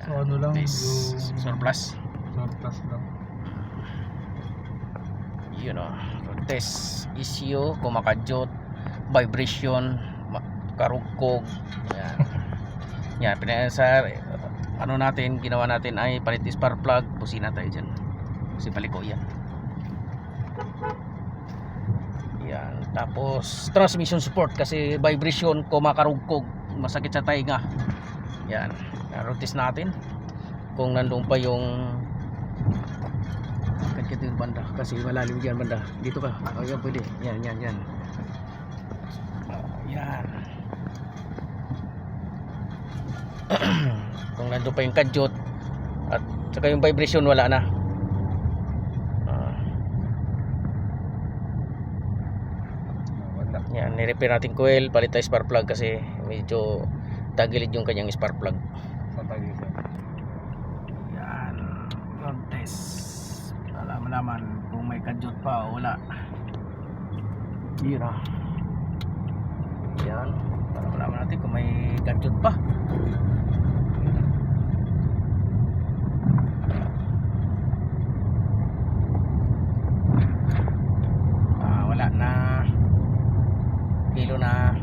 So ano lang This yung surplus. surplus lang. Yun o. So, test issue, kumakadyot, vibration, karugkog. Yan. Yan, sa ano natin, ginawa natin ay palit spark plug, busina tayo dyan. Kasi paliko yan. Yan. Tapos transmission support kasi vibration, kumakarugkog, masakit sa tainga. Yan. Rotis natin kung nandun pa yung kagkita yung banda kasi malalim dyan banda. Dito ka. O yan pwede. Yan. Yan. Kung nandun pa yung kadyot at saka yung vibration wala na. Yan, ni-repair natin coil, palit tayo spark plug kasi medyo tagilid yung kanyang spark plug. Sa tagisan. Yan, road test. Malaman kung may kadyot pa o wala. Yan. Yan, para malaman natin kung may kadyot pa. Wala na. Kilo na.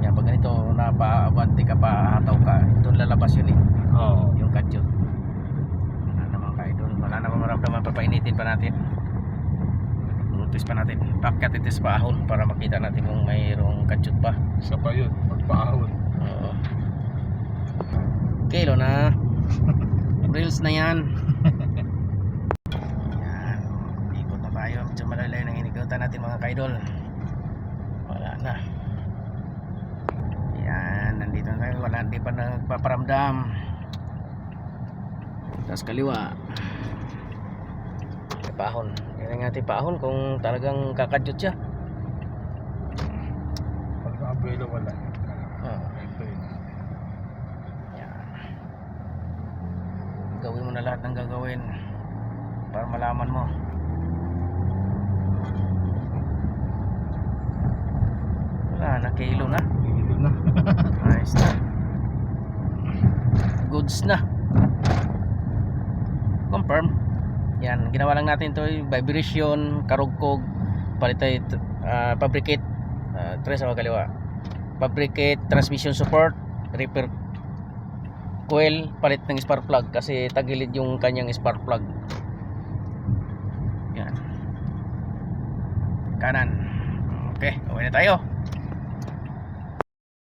Yan, pag ganito napaabante ka pa, hataw ka, doon lalabas yun eh. Oo. Yung kadyot. Wala naman kayo doon. Wala naman maramdaman, papainitin pa natin. Lutis pa natin. Pakiatitis pa ahon para makita natin kung mayroong kadyot pa. Isa pa yun, magpaahon. Oo. Kilo na. Reels na yan. Yan. Ikot na tayo. Medyo malalay ng inikutan natin mga kaidol. Wala na. Yan. Nandito na tayo. Wala. Hindi pa nagpaparamdam. Tapos kaliwa. Paahon. Yan ang ating paahon kung talagang kakadyot siya. Pag na-abelo wala. Ito yun. Yan. Gawin mo na lahat ng gagawin para malaman mo. Wala na, kilo na. Kilo na. Nice na. Goods na. Confirm. Yan, ginawa lang natin to, vibration, karugkog, palit tayo, fabricate, tres sa kaliwa. Fabricate, transmission support, repair coil, palit ng spark plug kasi tagilid yung kanyang spark plug. Yan. Kanan. Okay, okay na tayo.